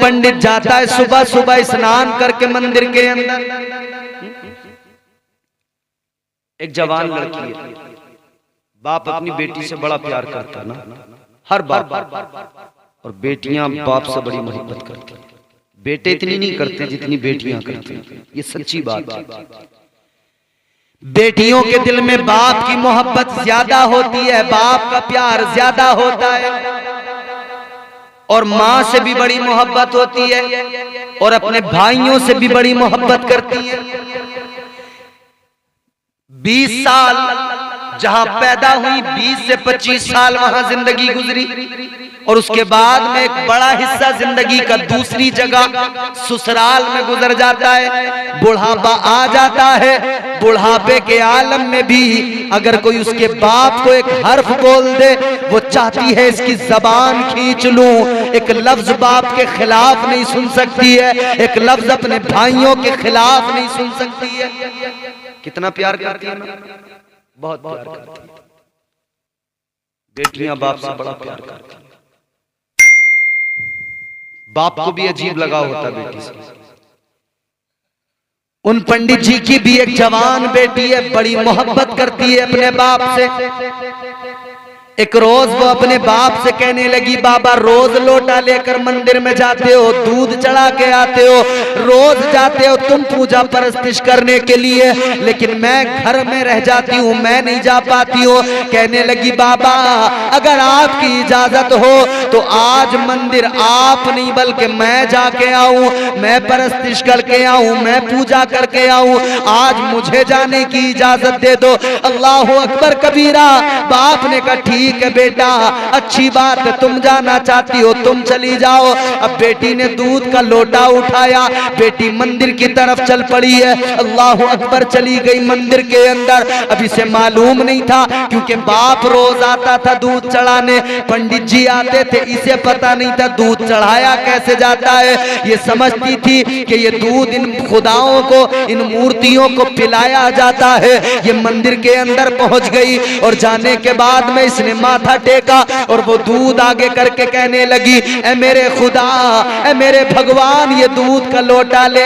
पंडित जाता है सुबह सुबह स्नान करके मंदिर के अंदर। एक जवान लड़की है, बाप अपनी बेटी से बड़ा प्यार करता ना, हर बाप, और बेटियां बाप से बड़ी मोहब्बत करती हैं। बेटे इतनी नहीं करते जितनी बेटियां करती हैं, ये सच्ची बात है। बेटियों के दिल में बाप की मोहब्बत ज्यादा होती है, बाप का प्यार ज्यादा होता है, और माँ से भी बड़ी मोहब्बत होती है, और अपने भाइयों से भी बड़ी मोहब्बत करती है। 20 साल जहां पैदा हुई, 20 से 25 साल वहां जिंदगी गुजरी, और उसके बाद में एक बड़ा हिस्सा जिंदगी का दूसरी जगह ससुराल में गुजर जाता है। बुढ़ापा आ जाता है, बुढ़ापे के आलम में भी अगर कोई उसके बाप को एक हर्फ बोल दे, वो चाहती है इसकी जबान खींच लूं, एक लफ्ज बाप के खिलाफ नहीं सुन सकती है, एक लफ्ज अपने भाइयों के खिलाफ नहीं सुन सकती है। कितना प्यार करती है ना, बहुत प्यार करती है। बेटियां बाप से बड़ा प्यार करती है। बाप को भी अजीब लगा होता बेटी से। उन पंडित जी की भी एक जवान बेटी है, बड़ी मोहब्बत करती है अपने बाप से। एक रोज वो अपने बाप से कहने लगी, बाबा रोज लोटा लेकर मंदिर में जाते हो, दूध चढ़ा के आते हो, रोज जाते हो तुम पूजा परस्तिश करने के लिए, लेकिन मैं घर में रह जाती हूँ, मैं नहीं जा पाती हूँ। कहने लगी, बाबा अगर आपकी इजाजत हो तो आज मंदिर आप नहीं बल्कि मैं जाके आऊं, मैं परस्तिश करके आऊं, मैं पूजा करके आऊं, आज मुझे जाने की इजाजत दे दो। अल्लाह अकबर कबीरा। बाप ने कहा ठीक है बेटा, अच्छी बात है, तुम जाना चाहती हो तुम चली जाओ। अब बेटी ने दूध का लोटा उठाया, बेटी मंदिर की तरफ चल पड़ी है। अल्लाह अकबर, चली गई मंदिर के अंदर। अब इसे मालूम नहीं था, क्योंकि बाप रोज आता था दूध चढ़ाने, पंडित जी आते थे, इसे पता नहीं था दूध चढ़ाया कैसे जाता है। ये समझती थी कि ये दूध इन खुदाओं को, इन मूर्तियों को पिलाया जाता है। ये मंदिर के अंदर पहुंच गई, और जाने के बाद में इसने माथा टेका और वो दूध आगे करके कहने लगी, ए मेरे खुदा, ए मेरे भगवान, ये दूध का लोटा ले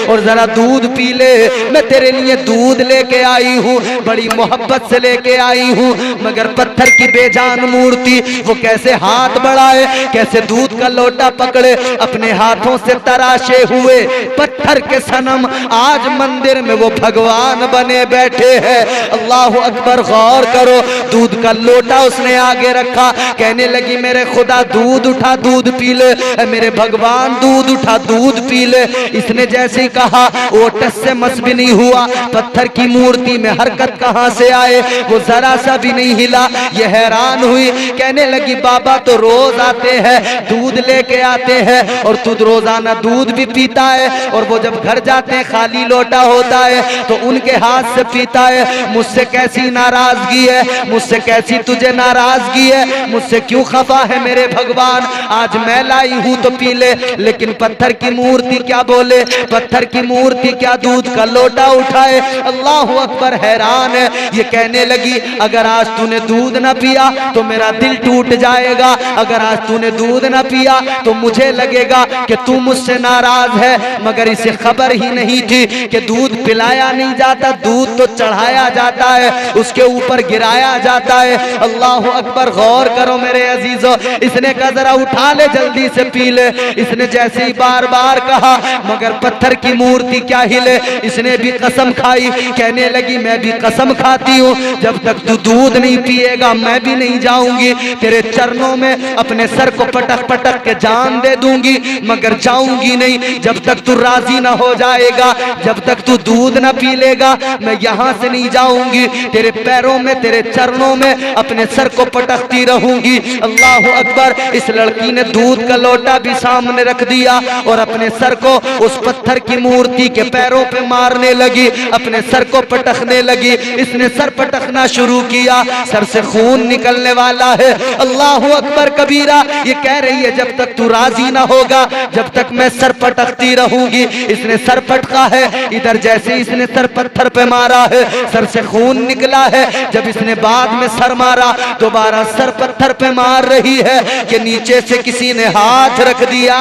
और जरा दूध पी ले, मैं तेरे लिए दूध लेके आई हूँ, बड़ी मोहब्बत से लेके आई हूँ। मगर पत्थर की बेजान मूर्ति वो कैसे हाथ बढ़ाए, कैसे दूध का लोटा पकड़े, अपने हाथों से तराशे हुए पत्थर के सनम आज मंदिर में वो भगवान बने बैठे हैं। अल्लाह अकबर, गौर करो, दूध का लोटा उसने आगे रखा, कहने लगी मेरे खुदा दूध उठा दूध पी ले, मेरे भगवान दूध उठा दूध पी ले। इसने जैसे ही कहा ओटस से मस भी नहीं हुआ, पत्थर की मूर्ति में हरकत कहां से आए, वो जरा सा भी नहीं हिला। ये हैरान हुई, कहने लगी बाबा तो रोज आते हैं दूध लेके आते हैं और तू रोजाना दूध भी पीता है, और वो जब घर जाते हैं खाली लोटा होता है तो उनके हाथ से पीता है। मुझसे कैसी नाराजगी है, मुझसे कैसी तुझे नाराजगी है, मुझसे क्यों खफा है मेरे भगवान, आज मैं लाई हूं तो पी ले। लेकिन पत्थर की मूर्ति क्या बोले, पत्थर की मूर्ति क्या दूध का लोटा उठाए। अल्लाह अकबर, हैरान है। ये कहने लगी अगर आज तूने दूध ना पिया तो मेरा दिल टूट जाएगा, अगर आज तूने दूध ना पिया तो मुझे लगेगा कि तू मुझसे नाराज है। मगर इसे खबर ही नहीं थी कि दूध पिलाया नहीं जाता, दूध तो चढ़ाया जाता है, उसके ऊपर गिराया जाता है। अल्लाह अकबर, गौर करो मेरे अजीजों, इसने कहा जरा उठा ले जल्दी से पी ले। इसने जैसे ही बार बार कहा मगर पत्थर की मूर्ति क्या हिले, इसने भी कसम खाई, कहने लगी मैं भी कसम खाती हूँ जब तक तू दूध नहीं पिएगा मैं भी नहीं जाऊंगी, तेरे चरणों में अपने सर को पटक पटक के जान दे दूंगी, मगर जाऊंगी नहीं जब तक तू राजी ना हो जाएगा, जब तक तू दूध ना पी लेगा मैं यहाँ से नहीं जाऊंगी, तेरे पैरों में तेरे चरणों में अपने सर को पटकती रहूंगी। अल्लाह अकबर, इस लड़की ने दूध का लोटा भी सामने रख दिया और अपने सर को उस पत्थर की मूर्ति के पैरों पे मारने लगी, अपने सर को पटकने लगी। इसने सर पटकना शुरू किया, सर से खून निकलने वाला है। अल्लाह अकबर कबीरा। ये कह रही है जब तक तू राजी ना होगा, जब तक मैं सर पटकती रहूंगी। इसने सर पटका है, इधर जैसे इसने सर पत्थर पे मारा है सर से खून निकला है। जब इसने बाद में सर मारा दोबारा सर पत्थर पे मार रही है कि नीचे से किसी ने हाथ रख दिया।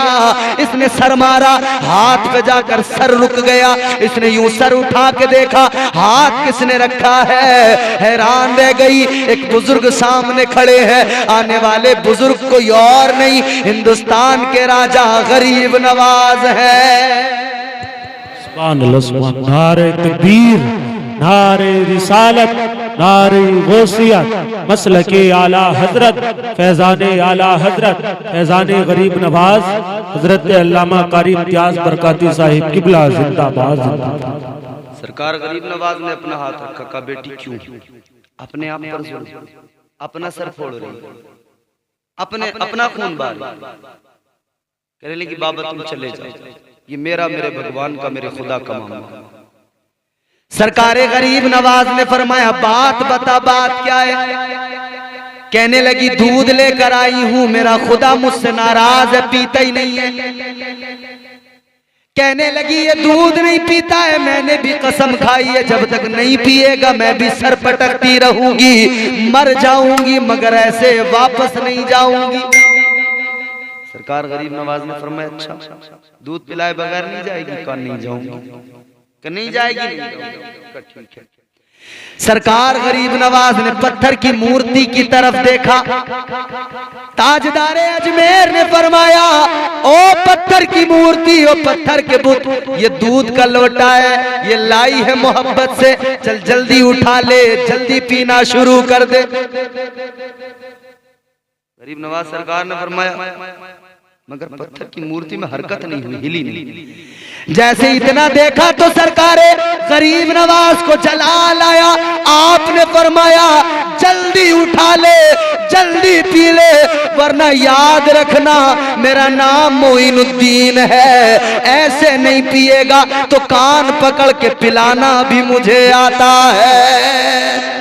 इसने सर मारा, हाथ पे जाकर सर रुक गया। इसने यूं सर उठा के देखा, हाथ किसने रखा है। हैरान रह गई। एक बुजुर्ग सामने खड़े हैं, आने वाले बुजुर्ग कोई और नहीं, हिंदुस्तान के राजा गरीब नवाज है। नारे तकबीर, नारे रिसालत, नारे गौसियत, मसलके आला हजरत, फैजाने आला हजरत, फैजाने गरीब नवाज हजरत अल्लामा कारी इम्तियाज बरकाती साहिब किबला जिंदाबाद जिंदाबाद। सरकार गरीब नवाज ने अपना हाथ रखा, कहा बेटी क्यों अपने आप पर जोर, अपना सर फोड़ रही, अपना खून बहा रही। कहने लगी बाबा तुम चले जाओ, ये मेरे भगवान का, मेरे खुदा का मामला। सरकारे गरीब नवाज ने फरमाया बात बता, बात क्या है। कहने लगी दूध लेकर आई हूं, मेरा खुदा मुझसे नाराज है, पीता ही नहीं है। कहने लगी ये दूध नहीं पीता है, मैंने भी कसम खाई है जब तक नहीं पिएगा मैं भी सर पटकती रहूंगी, मर जाऊंगी मगर ऐसे वापस नहीं जाऊंगी। सरकार गरीब नवाज ने फरमाया अच्छा दूध पिलाए बगैर नहीं जाएगी? कहा नहीं जाऊंगी। नहीं जाएगी, नहीं जाऊंगी। ठीक है। सरकार गरीब नवाज ने पत्थर की मूर्ति की तरफ देखा। ताजदारे अजमेर ने फरमाया ओ पत्थर की मूर्ति, ओ पत्थर के बुत, ये दूध का लोटा है, ये लाई है मोहब्बत से, चल जल्दी उठा ले, जल्दी पीना शुरू कर दे। गरीब नवाज सरकार ने फरमाया मगर पत्थर की मूर्ति में हरकत नहीं हुई, हिली नहीं। जैसे इतना देखा तो सरकारे गरीब नवाज को जलाल आया। आपने फरमाया जल्दी उठा ले, जल्दी पी ले, वरना याद रखना मेरा नाम मोइनुद्दीन है। ऐसे नहीं पिएगा तो कान पकड़ के पिलाना भी मुझे आता है।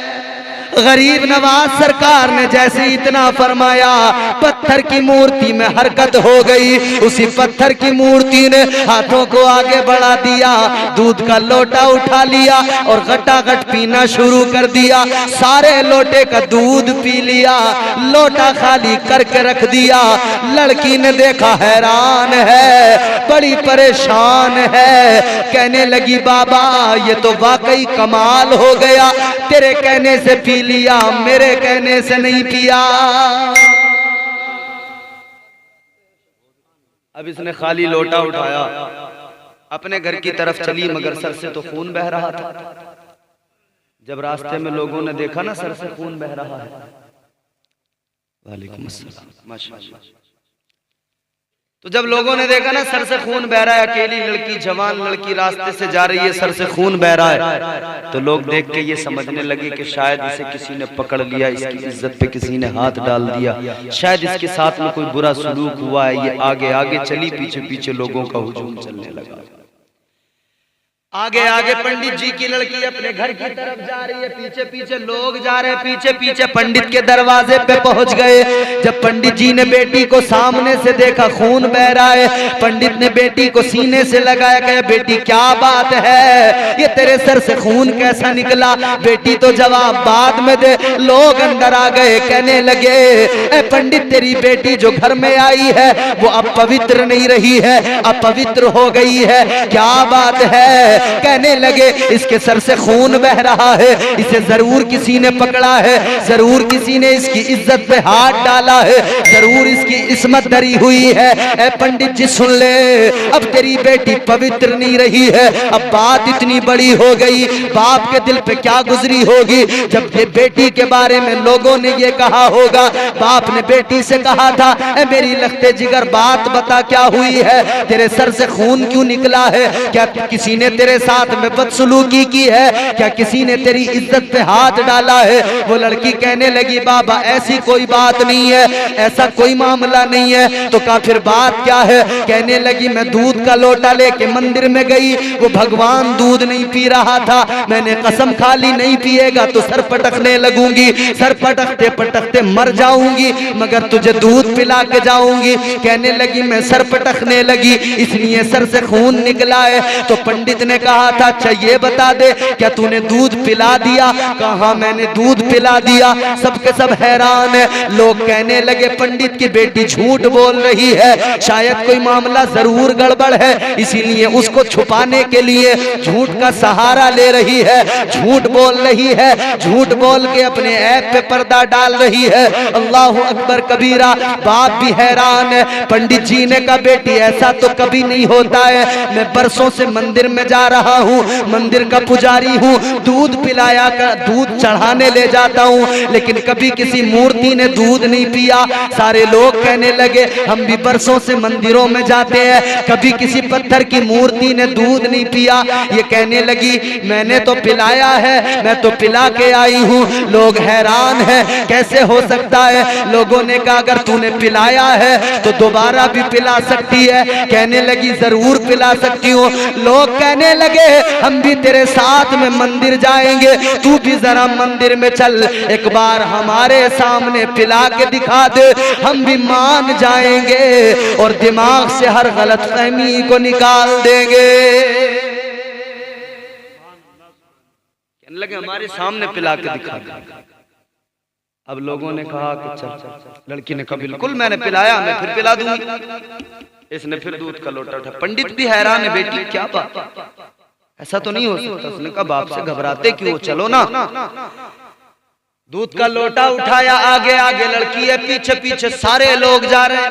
गरीब नवाज सरकार ने जैसे इतना फरमाया पत्थर की मूर्ति में हरकत हो गई। उसी पत्थर की मूर्ति ने हाथों को आगे बढ़ा दिया, दूध का लोटा उठा लिया और गटागट पीना शुरू कर दिया। सारे लोटे का दूध पी लिया, लोटा खाली करके रख दिया। लड़की ने देखा, हैरान है, बड़ी परेशान है। कहने लगी बाबा ये तो वाकई कमाल हो गया, तेरे कहने से पी लिया, मेरे कहने से नहीं पिया। अब इसने खाली लोटा उठाया, अपने घर की तरफ चली मगर सर से तो खून बह रहा था। जब रास्ते में लोगों ने देखा ना सर से खून बह रहा है, वालेकुम अस्सलाम, माशाअल्लाह। तो जब लोगों ने देखा ना सर से खून बह रहा है, अकेली लड़की, जवान लड़की रास्ते से जा रही है, सर से खून बह रहा है, तो लोग देख के ये समझने लगे कि शायद इसे किसी ने पकड़ लिया, इसकी इज्जत पे किसी ने हाथ डाल दिया, शायद इसके साथ में कोई बुरा सलूक हुआ है। ये आगे आगे चली, पीछे पीछे लोगों का हुजूम चलने लगा। आगे आगे पंडित जी की लड़की अपने घर की तरफ जा रही है, पीछे पीछे लोग जा रहे हैं, पीछे पीछे पंडित के दरवाजे पे पहुंच गए। जब पंडित जी ने बेटी को सामने से देखा, खून बह रहा है, पंडित ने बेटी को सीने से लगाया, कहा बेटी क्या बात है, ये तेरे सर से खून कैसा निकला? बेटी तो जवाब बाद में दे। लोग अंदर आ गए, कहने लगे ए पंडित तेरी बेटी जो घर में आई है वो अब पवित्र नहीं रही है, अपवित्र हो गई है, क्या बात है? कहने लगे इसके सर से खून बह रहा है, इसे जरूर किसी ने पकड़ा है, जरूर किसी ने इसकी इज्जत पे हाथ डाला है, जरूर इसकी इस्मत धरी हुई है। ए पंडित जी सुन ले, अब तेरी बेटी पवित्र नहीं रही है। अब बात इतनी बड़ी हो गई, बाप के दिल पे क्या गुजरी होगी जब ये बेटी के बारे में लोगों ने ये कहा होगा। बाप ने बेटी से कहा था ए मेरी लखते जिगर बात बता क्या हुई है, तेरे सर से खून क्यों निकला है? क्या किसी ने तेरे तेरे साथ में बदसलूकी की है? क्या किसी ने तेरी इज्जत पे हाथ डाला है? वो लड़की कहने लगी बाबा ऐसी कोई बात नहीं है, ऐसा कोई मामला नहीं है। तो कहा फिर बात क्या है? कहने लगी मैं दूध का लोटा लेके मंदिर में गई, वो भगवान दूध नहीं पी रहा था, मैंने कसम खा ली नहीं पिएगा तो सर पटकने लगूंगी, सर पटकते पटकते मर जाऊंगी, मगर तुझे दूध पिला के जाऊंगी। कहने लगी मैं सर पटकने लगी इसलिए सर से खून निकला है। तो पंडित ने कहा था अच्छा ये बता दे क्या तूने दूध पिला दिया? कहा मैंने दूध पिला दिया। सबके सब हैरान है। लोग कहने लगे पंडित की बेटी झूठ बोल रही है, शायद कोई मामला जरूर गड़बड़ है, इसीलिए उसको छुपाने के लिए झूठ का सहारा ले रही है, झूठ बोल रही है, झूठ बोल के अपने ऐप पे पर्दा डाल रही है। अल्लाह अकबर कबीरा। बाप भी हैरान है। पंडित जी ने कहा बेटी ऐसा तो कभी नहीं होता है, मैं बरसों से मंदिर में जा रहा हूँ, मंदिर का पुजारी हूँ, दूध पिलाया कर दूध चढ़ाने ले जाता हूँ, लेकिन कभी किसी मूर्ति ने दूध नहीं पिया। सारे लोग कहने लगे हम भी बरसों से मंदिरों में जाते हैं, कभी किसी पत्थर की मूर्ति ने दूध नहीं पिया। ये कहने लगी मैंने तो पिलाया है, मैं तो पिला के आई हूँ। लोग हैरान हैं कैसे हो सकता है? लोगों ने कहा अगर तूने पिलाया है तो दोबारा भी पिला सकती है। कहने लगी जरूर पिला सकती हूँ। लोग कहने लगे हम भी तेरे साथ में मंदिर जाएंगे, तू भी जरा मंदिर में चल, एक बार हमारे सामने पिला के दिखा दे, हम भी मान जाएंगे और दिमाग से हर गलतफहमी को निकाल देंगे। कहने लगे हमारे सामने पिला के दिखा दे। अब लोगों ने कहा कि चल। लड़की ने कहा बिल्कुल मैंने पिलाया, मैं फिर पिला दूंगी। इसने फिर दूध का लोटा उठा। पंडित भी हैरान है बेटी क्या बात, ऐसा तो नहीं हो सकता। उसने कहा बाप से घबराते क्यों, चलो ना। दूध का लोटा उठाया, आगे आगे लड़की है, पीछे पीछे सारे लोग जा रहे हैं।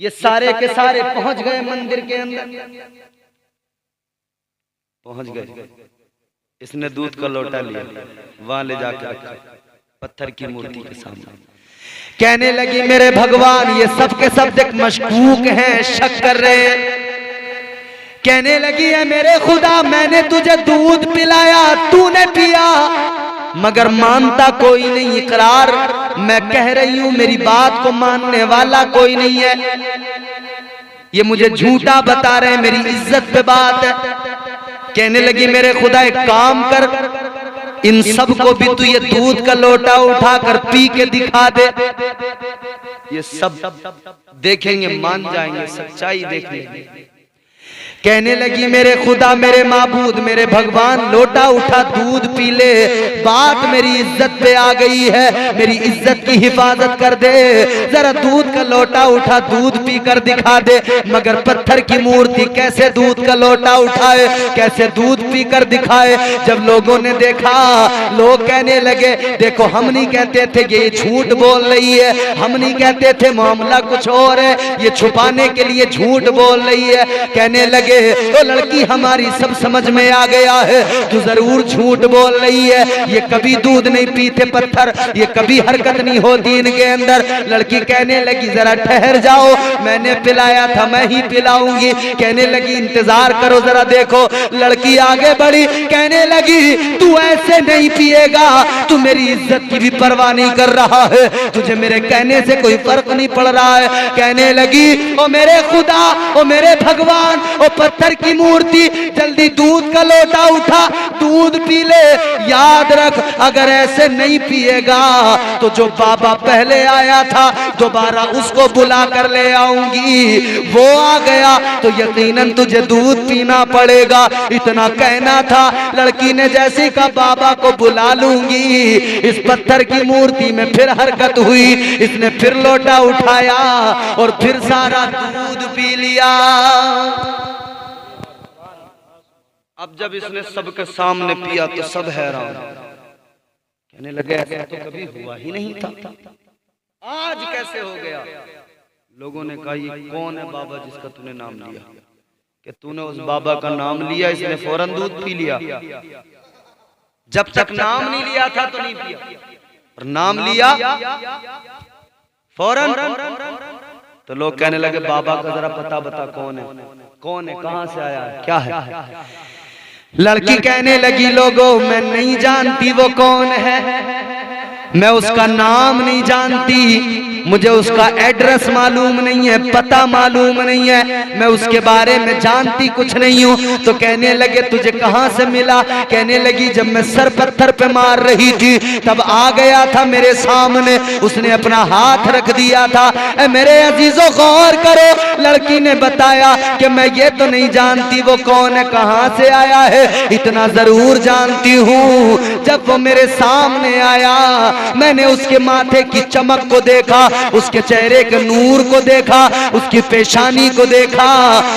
ये सारे के सारे पहुंच गए मंदिर के अंदर, पहुंच गए। इसने दूध का लोटा लिया, वहां ले जाकर रखा पत्थर की मूर्ति के सामने। कहने लगी मेरे भगवान ये सब के सब देख मशकूक हैं, शक कर रहे हैं। कहने लगी है मेरे खुदा मैंने तुझे दूध पिलाया, तूने पिया, मगर मानता कोई नहीं, इकरार मैं कह रही हूं, मेरी बात को मानने वाला कोई नहीं है। ये मुझे झूठा बता रहे हैं, मेरी इज्जत पे बात है। कहने लगी मेरे खुदा एक काम कर, इन सब को भी तू ये दूध का लोटा उठाकर पी के दिखा दे, ये सब देखेंगे, मान जाएंगे, सच्चाई देख लेंगे। कहने लगी मेरे खुदा मेरे माबूद मेरे भगवान लोटा उठा दूध पी ले, बात मेरी इज्जत पे आ गई है, मेरी इज्जत की हिफाजत कर दे, जरा दूध का लोटा उठा दूध पी कर दिखा दे। मगर पत्थर की मूर्ति कैसे दूध का लोटा उठाए, कैसे दूध पी कर दिखाए। जब लोगों ने देखा, लोग कहने लगे देखो हम नहीं कहते थे ये झूठ बोल रही है, हम नहीं कहते थे मामला कुछ और है, ये छुपाने के लिए झूठ बोल रही है। कहने लगे तो लड़की हमारी सब समझ में आ गया है, तू जरूर झूठ बोल रही है, ये कभी दूध नहीं पीते पत्थर, ये कभी हरकत नहीं होती इनके अंदर। लड़की कहने लगी जरा ठहर जाओ, मैंने पिलाया था मैं ही पिलाऊंगी। कहने लगी इंतजार करो जरा देखो। लड़की आगे बढ़ी, कहने लगी तू ऐसे नहीं पिएगा, तू मेरी इज्जत की भी परवाह नहीं कर रहा है, तुझे मेरे कहने से कोई फर्क नहीं पड़ रहा है। कहने लगी ओ मेरे खुदा, ओ मेरे भगवान, ओ पत्थर की मूर्ति, जल्दी दूध का लोटा उठा दूध पी ले। याद रख अगर ऐसे नहीं पिएगा तो जो बाबा पहले आया था दोबारा उसको बुला कर ले आऊंगी, वो आ गया तो यकीनन तुझे दूध पीना पड़ेगा। इतना कहना था। लड़की ने जैसे कहा बाबा को बुला लूंगी, इस पत्थर की मूर्ति में फिर हरकत हुई, इसने फिर लोटा उठाया और फिर सारा दूध पी लिया। अब जब इसने सबके सामने पिया तो सब हैरान, कहने लगे ऐसा तो कभी हुआ ही नहीं था, आज कैसे हो गया। लोगों ने कहा ये कौन है बाबा जिसका तूने नाम लिया, कि तूने उस बाबा का नाम लिया, इसने फौरन दूध पी लिया। जब तक नाम नहीं लिया था तो नहीं पिया, और नाम लिया फौरन तो लोग कहने लगे बाबा का जरा पता बता, कौन है, कौन है, कहां से आया है, क्या है। लड़की कहने लगी लोगों मैं नहीं जानती वो कौन है, मैं उसका नाम नहीं जानती, मुझे उसका एड्रेस मालूम नहीं है, पता मालूम नहीं है, मैं उसके बारे में जानती कुछ नहीं हूँ। तो कहने लगे तुझे कहाँ से मिला? कहने लगी जब मैं सर पत्थर पे मार रही थी तब आ गया था मेरे सामने, उसने अपना हाथ रख दिया था। ए मेरे अजीजों गौर करो, लड़की ने बताया कि मैं ये तो नहीं जानती वो कौन है, कहाँ से आया है, इतना जरूर जानती हूँ जब वो मेरे सामने आया मैंने उसके माथे की चमक को देखा, उसके चेहरे के नूर को देखा, उसकी पेशानी को देखा,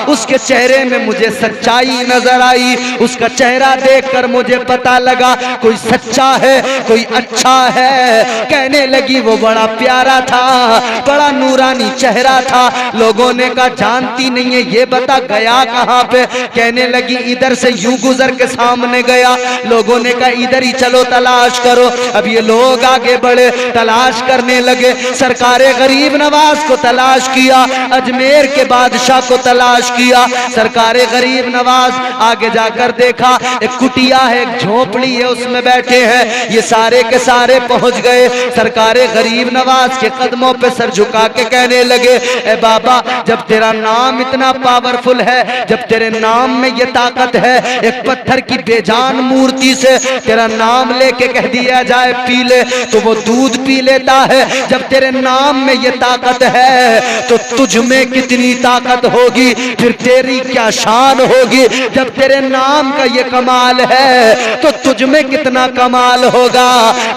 उसके चेहरे में मुझे सच्चाई नजर आई। उसका चेहरा देखकर मुझे पता लगा कोई सच्चा है, कोई अच्छा है। कहने लगी वो बड़ा प्यारा था, बड़ा नूरानी चेहरा था। लोगों ने कहा जानती नहीं है, ये बता गया कहाँ पे? कहने लगी इधर से यूं गुजर के सामने गया। लोगों ने कहा इधर ही चलो तलाश करो। अब ये लोग आगे बढ़े, तलाश करने लगे। सरकारे गरीब नवाज को तलाश किया, अजमेर के बादशाह को तलाश किया। सरकारे गरीब नवाज आगे जाकर देखा एक कुटिया है, एक झोपड़ी है, उसमें बैठे हैं। ये सारे के सारे पहुंच गए। सरकारे गरीब नवाज के कदमों पे सर झुका के कहने लगे ए बाबा जब तेरा नाम इतना पावरफुल है, जब तेरे नाम में ये ताकत है, एक पत्थर की बेजान मूर्ति से तेरा नाम लेके कह दिया जाए पी ले तो वो दूध पी लेता है। जब तेरे नाम में ये ताकत है तो तुझ में कितनी ताकत होगी, फिर तेरी क्या शान होगी। जब तेरे नाम का ये कमाल है तो तुझ में कितना कमाल होगा।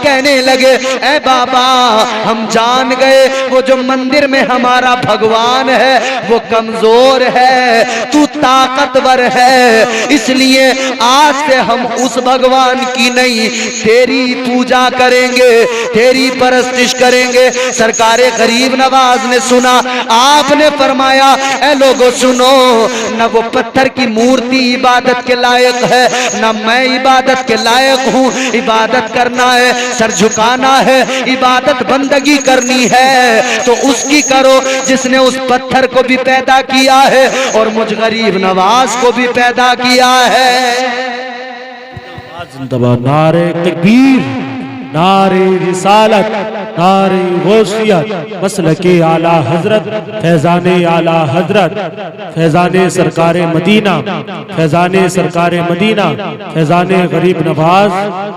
कहने लगे ए बाबा हम जान गए वो जो मंदिर में हमारा भगवान है वो कमजोर है, तू ताकतवर है, इसलिए आज से हम उस भगवान की नहीं तेरी पूजा करेंगे, तेरी परस्तिश करेंगे। सरकारे गरीब नवाज ने सुना, आपने फरमाया ए लोगों सुनो, न वो पत्थर की मूर्ति इबादत के लायक है, न मैं इबादत के लायक हूँ। इबादत करना है, सर झुकाना है, इबादत बंदगी करनी है तो उसकी करो जिसने उस पत्थर को भी पैदा किया है और मुझ गरीब नवाज को भी पैदा किया है। नारे तकबीर, नारे रिसालत, नारे गौसियत, मसलके आला हजरत, फैजाने आला हजरत, फैजाने सरकारे मदीना, फैजाने सरकारे मदीना, फैजाने गरीब नवाज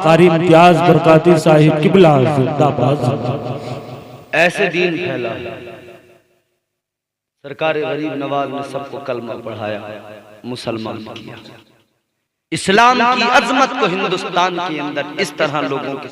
कारी इम्तियाज बरकाती साहिब किबला जिंदाबाद। ऐसे दीन फैला, सरकारे गरीब नवाज ने सबको कलमा पढ़ाया, मुसलमान किया। इस्लाम की अजमत को हिंदुस्तान के अंदर इस तरह लोगों के